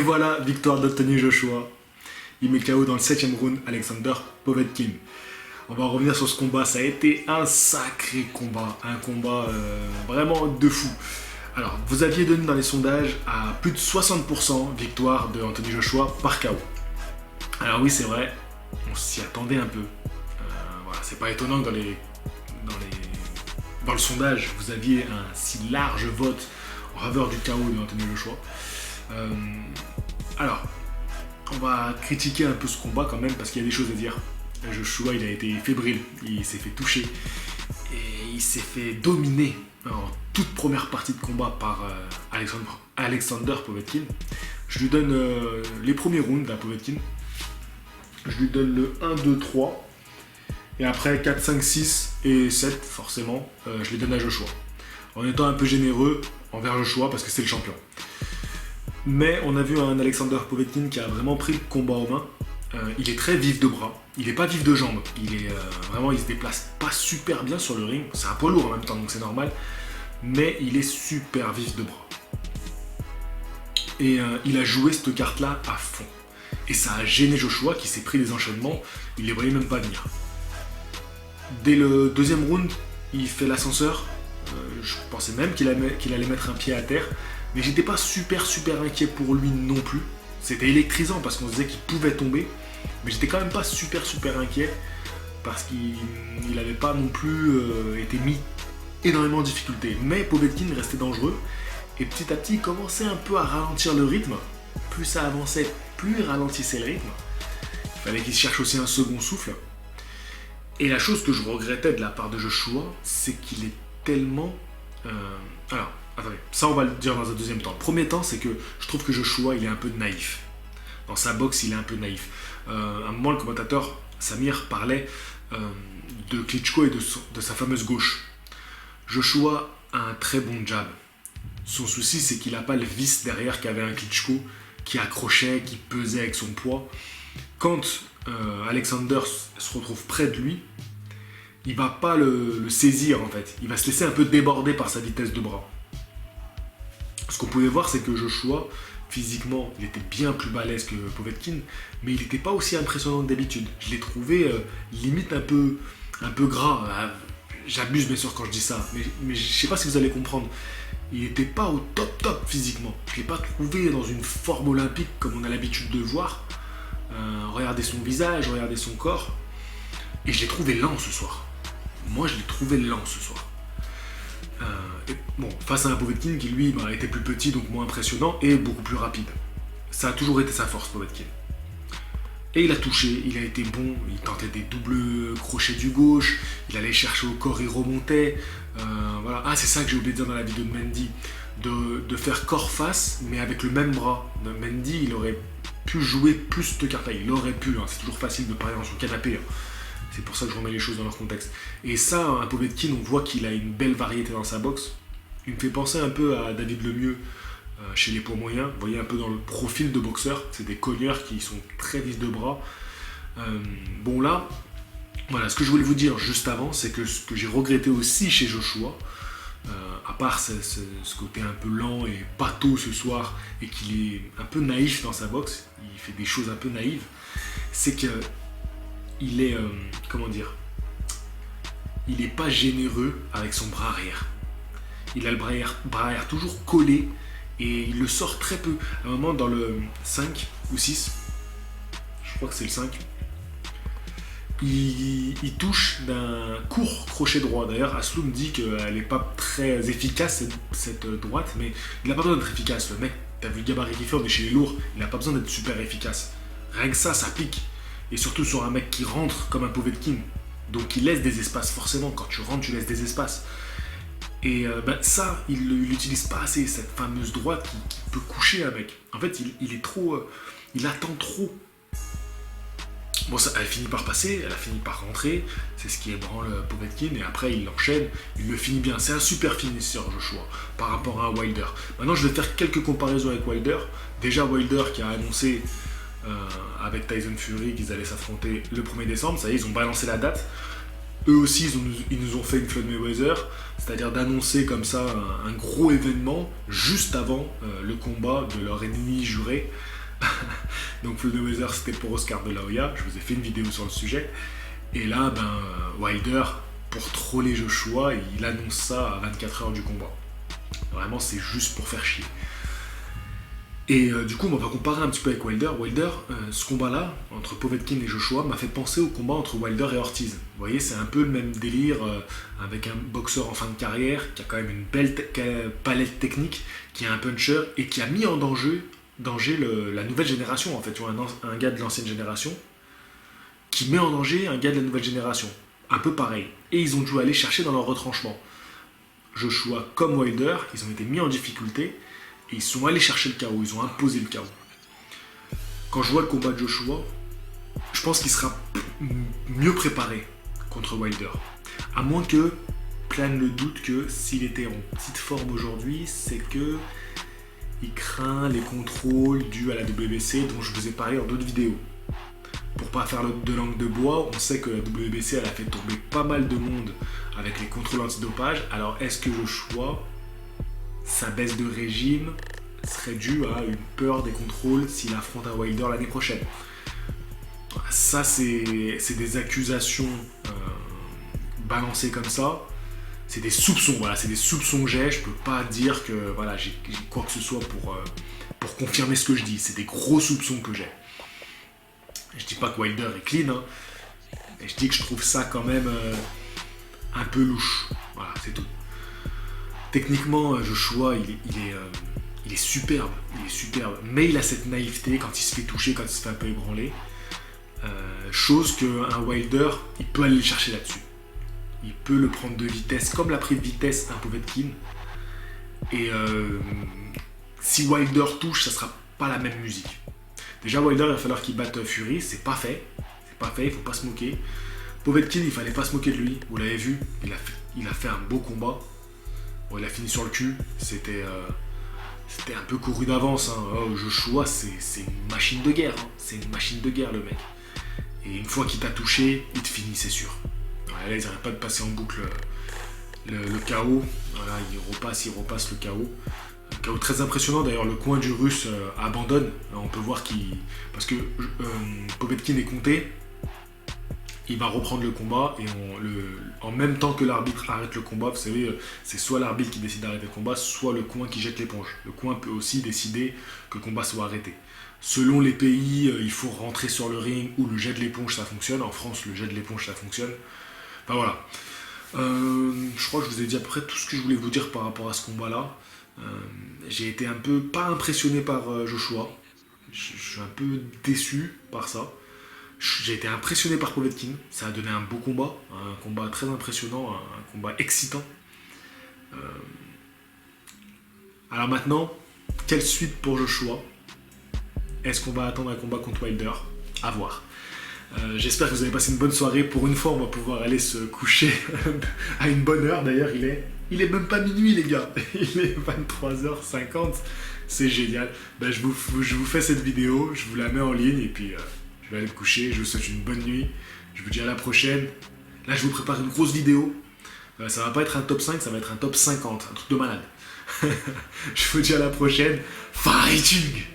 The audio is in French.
voilà, victoire d'Anthony Joshua. Il met KO dans le 7ème round Alexander Povetkin. On va revenir sur ce combat, ça a été un sacré combat, un combat vraiment de fou. Alors, vous aviez donné dans les sondages à plus de 60% victoire de Anthony Joshua par KO. Alors oui, c'est vrai, on s'y attendait un peu. Voilà, c'est pas étonnant que dans le sondage, vous aviez un si large vote en faveur du KO de Anthony Joshua. Alors, on va critiquer un peu ce combat quand même parce qu'il y a des choses à dire. Joshua, il a été fébrile, il s'est fait toucher et il s'est fait dominer en toute première partie de combat par Alexander Povetkin. Je lui donne les premiers rounds à Povetkin. Je lui donne le 1, 2, 3. Et après 4, 5, 6 et 7, forcément, je les donne à Joshua. En étant un peu généreux envers Joshua parce que c'est le champion. Mais on a vu un Alexander Povetkin qui a vraiment pris le combat en main. Il est très vif de bras, il n'est pas vif de jambes. Vraiment, il se déplace pas super bien sur le ring. C'est un poids lourd en même temps, donc c'est normal. Mais il est super vif de bras. Et il a joué cette carte-là à fond. Et ça a gêné Joshua qui s'est pris des enchaînements, il les voyait même pas venir. Dès le deuxième round, il fait l'ascenseur. Je pensais même qu'il allait mettre un pied à terre, mais j'étais pas super inquiet pour lui non plus. C'était électrisant parce qu'on se disait qu'il pouvait tomber, mais j'étais quand même pas super inquiet parce qu'il n'avait pas non plus été mis énormément en difficulté. Mais Povetkin restait dangereux et petit à petit il commençait un peu à ralentir le rythme. Plus ça avançait, plus il ralentissait le rythme. Il fallait qu'il cherche aussi un second souffle. Et la chose que je regrettais de la part de Joshua, c'est qu'il est tellement... Alors, attendez, ça on va le dire dans un deuxième temps. Le premier temps, c'est que je trouve que Joshua, il est un peu naïf. Dans sa boxe, il est un peu naïf. À un moment, le commentateur, Samir, parlait de Klitschko et de sa fameuse gauche. Joshua a un très bon jab. Son souci, c'est qu'il n'a pas le vice derrière qu'avait un Klitschko, qui accrochait, qui pesait avec son poids. Quand Alexander se retrouve près de lui, il va pas le saisir en fait. Il va se laisser un peu déborder par sa vitesse de bras. Ce qu'on pouvait voir, c'est que Joshua, physiquement, il était bien plus balèze que Povetkin, mais il n'était pas aussi impressionnant que d'habitude. Je l'ai trouvé limite un peu gras. J'abuse bien sûr quand je dis ça, mais je sais pas si vous allez comprendre. Il n'était pas au top physiquement. Je ne l'ai pas trouvé dans une forme olympique comme on a l'habitude de le voir. Regardez son visage, regardez son corps. Et je l'ai trouvé lent ce soir. Moi, je l'ai trouvé lent ce soir. Bon, face à un Povetkin qui, lui, était plus petit, donc moins impressionnant, et beaucoup plus rapide. Ça a toujours été sa force, Povetkin. Et il a touché, il a été bon, il tentait des doubles crochets du gauche, il allait chercher au corps, il remontait. Voilà. Ah, c'est ça que j'ai oublié de dire dans la vidéo de Mendy, de faire corps-face, mais avec le même bras. Mendy, il aurait pu jouer plus cette carte-là, il aurait pu, c'est toujours facile de parler dans son canapé. C'est pour ça que je remets les choses dans leur contexte. Et ça, un Povetkin, on voit qu'il a une belle variété dans sa boxe. Il me fait penser un peu à David Lemieux chez les poids moyens. Vous voyez un peu dans le profil de boxeur. C'est des cogneurs qui sont très vifs de bras. Bon là, voilà, ce que je voulais vous dire juste avant, c'est que ce que j'ai regretté aussi chez Joshua, à part ce côté un peu lent et pâteau ce soir, et qu'il est un peu naïf dans sa boxe, il fait des choses un peu naïves, c'est que il est, il est pas généreux avec son bras arrière. Il a le bras arrière toujours collé et il le sort très peu. À un moment dans le 5 ou 6, je crois que c'est le 5, il touche d'un court crochet droit. D'ailleurs, Asloum dit qu'elle n'est pas très efficace cette droite, mais il n'a pas besoin d'être efficace. Le mec, t'as vu le gabarit qu'il fait, on est chez les lourds, il n'a pas besoin d'être super efficace. Rien que ça pique. Et surtout sur un mec qui rentre comme un Povetkin. Donc il laisse des espaces, forcément. Quand tu rentres, tu laisses des espaces. Et ça, il l'utilise pas assez, cette fameuse droite qui peut coucher un mec. En fait, il est trop... il attend trop. Bon, ça, elle finit par passer, elle a fini par rentrer. C'est ce qui ébranle Povetkin. Et après, il l'enchaîne. Il le finit bien. C'est un super finisseur, Joshua, par rapport à un Wilder. Maintenant, je vais faire quelques comparaisons avec Wilder. Déjà, Wilder qui a annoncé... avec Tyson Fury qu'ils allaient s'affronter le 1er décembre, ça y est, ils ont balancé la date. Eux aussi, ils nous ont fait une Floyd Mayweather, c'est-à-dire d'annoncer comme ça un gros événement juste avant le combat de leur ennemi juré. Donc Floyd Mayweather, c'était pour Oscar de la Hoya. Je vous ai fait une vidéo sur le sujet. Et là, Wilder, pour troller Joshua, il annonce ça à 24 heures du combat. Vraiment, c'est juste pour faire chier. Et du coup, on va comparer un petit peu avec Wilder. Wilder, ce combat-là, entre Povetkin et Joshua, m'a fait penser au combat entre Wilder et Ortiz. Vous voyez, c'est un peu le même délire, avec un boxeur en fin de carrière, qui a quand même une belle palette technique, qui est un puncher, et qui a mis en danger la nouvelle génération, en fait. Tu vois, un gars de l'ancienne génération, qui met en danger un gars de la nouvelle génération. Un peu pareil. Et ils ont dû aller chercher dans leur retranchement. Joshua comme Wilder, ils ont été mis en difficulté, et ils sont allés chercher le chaos, ils ont imposé le chaos. Quand je vois le combat de Joshua, je pense qu'il sera mieux préparé contre Wilder. À moins que plane le doute que s'il était en petite forme aujourd'hui, c'est que il craint les contrôles dus à la WBC dont je vous ai parlé dans d'autres vidéos. Pour pas faire de langue de bois, on sait que la WBC elle a fait tomber pas mal de monde avec les contrôles antidopage. Alors est-ce que Joshua, sa baisse de régime serait due à une peur des contrôles s'il affronte un Wilder l'année prochaine? Ça, c'est des accusations balancées comme ça. C'est des soupçons, voilà, c'est des soupçons que j'ai. Je peux pas dire que voilà, j'ai quoi que ce soit pour confirmer ce que je dis. C'est des gros soupçons que j'ai. Je dis pas que Wilder est clean, hein, mais je dis que je trouve ça quand même un peu louche. Voilà, c'est tout. Techniquement, Joshua, il est superbe, mais il a cette naïveté quand il se fait toucher, quand il se fait un peu ébranler. Chose qu'un Wilder, il peut aller le chercher là-dessus. Il peut le prendre de vitesse, comme l'a pris de vitesse un Povetkin. Et si Wilder touche, ça sera pas la même musique. Déjà, Wilder, il va falloir qu'il batte Fury, c'est pas fait, il faut pas se moquer. Povetkin, il fallait pas se moquer de lui, vous l'avez vu, il a fait un beau combat. Bon, il a fini sur le cul, c'était un peu couru d'avance. Hein. Oh, Joshua, c'est une machine de guerre, hein. C'est une machine de guerre le mec. Et une fois qu'il t'a touché, il te finit, c'est sûr. Voilà, là, ils n'arrêtent pas de passer en boucle le KO. Voilà, il repasse le KO. Un KO très impressionnant, d'ailleurs le coin du russe abandonne. Là, on peut voir parce que Povetkin est compté. Il va reprendre le combat et en même temps que l'arbitre arrête le combat, vous savez, c'est soit l'arbitre qui décide d'arrêter le combat, soit le coin qui jette l'éponge. Le coin peut aussi décider que le combat soit arrêté. Selon les pays, il faut rentrer sur le ring ou le jet de l'éponge, ça fonctionne. En France, le jet de l'éponge, ça fonctionne. Enfin voilà. Je crois que je vous ai dit à peu près tout ce que je voulais vous dire par rapport à ce combat-là. J'ai été un peu, pas impressionné par Joshua. Je suis un peu déçu par ça. J'ai été impressionné par Povetkin, ça a donné un beau combat, un combat très impressionnant, un combat excitant. Alors maintenant, quelle suite pour Joshua? Est-ce qu'on va attendre un combat contre Wilder? À voir. J'espère que vous avez passé une bonne soirée. Pour une fois, on va pouvoir aller se coucher à une bonne heure. D'ailleurs, il est même pas minuit, les gars. Il est 23h50. C'est génial. Ben, je vous fais cette vidéo, je vous la mets en ligne et puis je vais aller me coucher. Je vous souhaite une bonne nuit. Je vous dis à la prochaine. Là, je vous prépare une grosse vidéo. Ça va pas être un top 5, ça va être un top 50. Un truc de malade. Je vous dis à la prochaine. Fighting!